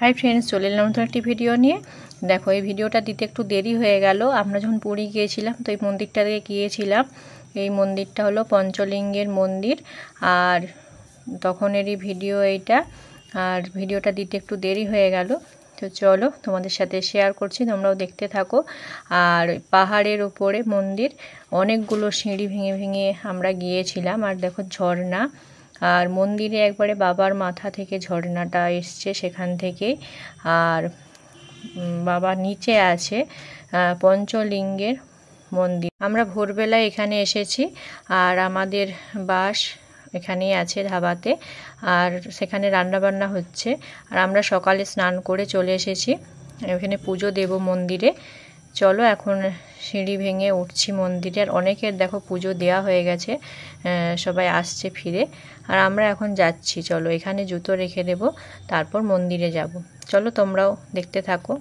Hi friends, চলে এলাম নতুন একটি ভিডিও নিয়ে। দেখো, এই ভিডিওটা দিতে একটু দেরি হয়ে গেল। আমরা যখন পুরী গিয়েছিলাম তো এই মন্দিরটাতে গিয়েছিলাম। এই মন্দিরটা হলো পঞ্চলিঙ্গের মন্দির, আর তখনেরই ভিডিও এইটা। আর ভিডিওটা দিতে একটু দেরি হয়ে গেল, তো চলো তোমাদের সাথে শেয়ার করছি, তোমরাও দেখতে থাকো। আর পাহাড়ের উপরে মন্দির, অনেকগুলো সিঁড়ি ভেঙে ভেঙে আমরা গিয়েছিলাম। আর দেখো ঝর্ণা, আর মন্দিরে একবারে বাবার মাথা থেকে ঝর্ণাটা এসছে সেখান থেকেই। আর বাবা নিচে আছে পঞ্চলিঙ্গের মন্দির। আমরা ভোরবেলায় এখানে এসেছি, আর আমাদের বাস এখানেই আছে ধাবাতে, আর সেখানে রান্নাবান্না হচ্ছে। আর আমরা সকালে স্নান করে চলে এসেছি, এখানে পুজো দেব মন্দিরে। চলো এখন সিঁড়ি ভেঙে উঠছি মন্দিরে। আর অনেকের দেখো পুজো দেওয়া হয়ে গেছে, সবাই আসছে ফিরে। আর আমরা এখন যাচ্ছি, চলো এখানে জুতো রেখে দেব, তারপর মন্দিরে যাব। চলো তোমরাও দেখতে থাকো।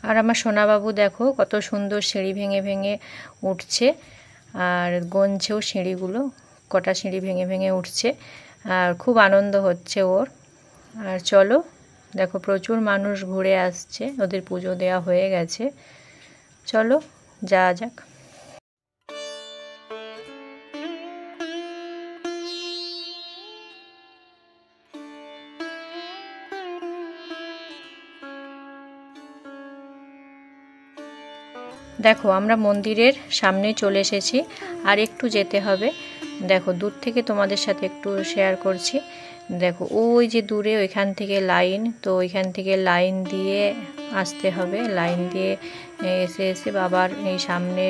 আর আমার সোনাবাবু দেখো কত সুন্দর সিঁড়ি ভেঙে ভেঙে উঠছে, আর গনছেও সিঁড়িগুলো, কটা সিঁড়ি ভেঙে ভেঙে উঠছে, আর খুব আনন্দ হচ্ছে ওর। আর চলো দেখো প্রচুর মানুষ ঘুরে আসছে, ওদের পুজো দেওয়া হয়ে গেছে। চলো যাওয়া যাক। দেখো আমরা মন্দিরের সামনে চলে এসেছি, আর একটু যেতে হবে। দেখো দূর থেকে তোমাদের সাথে একটু শেয়ার করছি। দেখো ওই যে দূরে ওইখান থেকে লাইন, তো ওইখান থেকে লাইন দিয়ে আসতে হবে। লাইন দিয়ে এসে এসে বাবার এই সামনে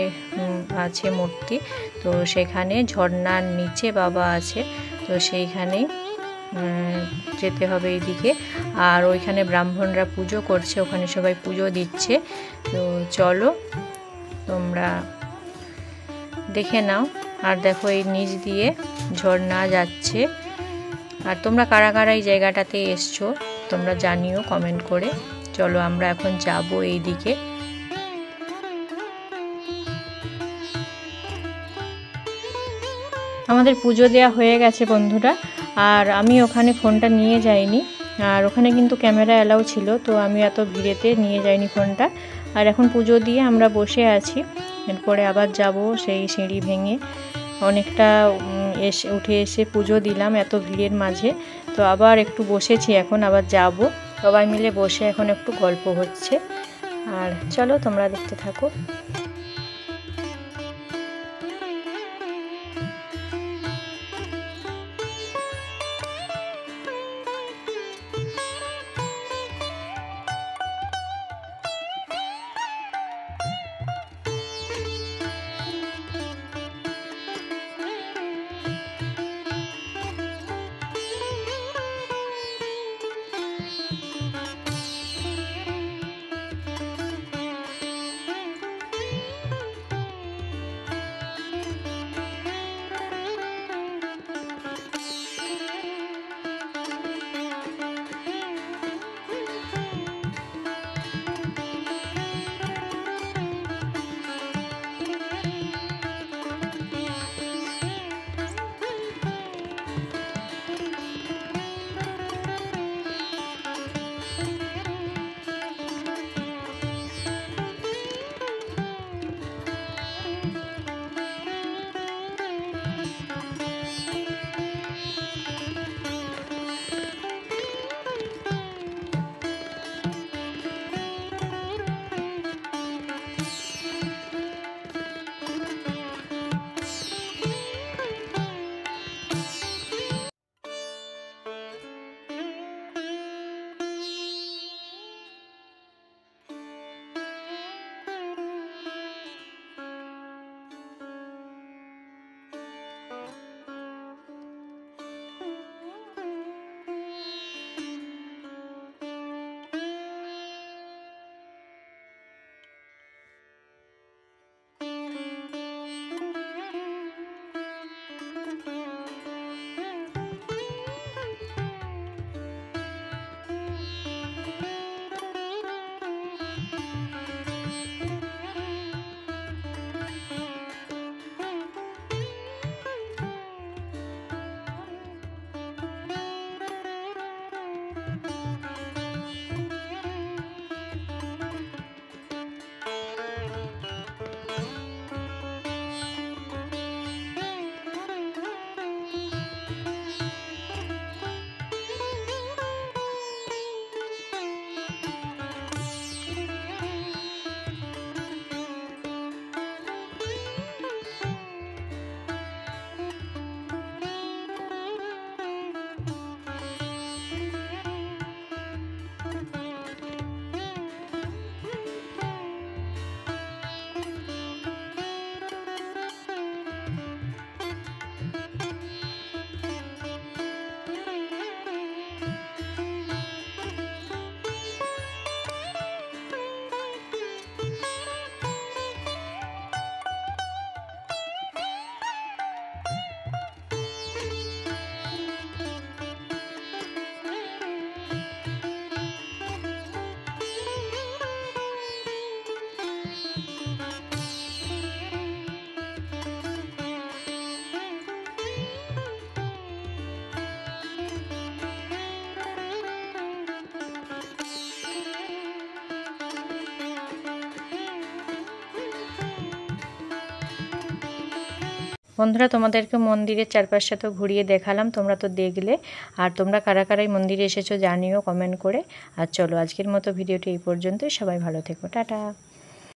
আছে মূর্তি, তো সেখানে ঝর্ণার নিচে বাবা আছে, তো সেইখানেই যেতে হবে এইদিকে। আর ওইখানে ব্রাহ্মণরা পুজো করছে, ওখানে সবাই পুজো দিচ্ছে। তো চলো তোমরা দেখে নাও। আর দেখো এই নিচ দিয়ে ঝর্ণা যাচ্ছে। আর তোমরা কারা কারা এই জায়গাটাতে এসছো তোমরা জানিও কমেন্ট করে। চলো আমরা এখন যাব এই দিকে। আমাদের পুজো দেওয়া হয়ে গেছে বন্ধুরা, আর আমি ওখানে ফোনটা নিয়ে যাইনি। আর ওখানে কিন্তু ক্যামেরা অ্যালাউ ছিল, তো আমি এত ভিড়েতে নিয়ে যাইনি ফোনটা। আর এখন পুজো দিয়ে আমরা বসে আছি, এরপরে আবার যাব সেই সিঁড়ি ভেঙে। অনেকটা উঠে এসে পুজো দিলাম এত ভিড়ের মাঝে, তো আবার একটু বসেছি, এখন আবার যাব। সবাই মিলে বসে এখন একটু গল্প হচ্ছে। আর চলো তোমরা দেখতে থাকো। বন্ধুরা, তোমাদেরকে মন্দিরের চারপাশটা তো ঘুরিয়ে দেখালাম, তোমরা তো দেখলে। আর তোমরা কারা কারা এই মন্দিরে এসেছো জানিও কমেন্ট করে। আর চলো, আজকের মতো ভিডিওটি এই পর্যন্তই। সবাই ভালো থেকো, টাটা।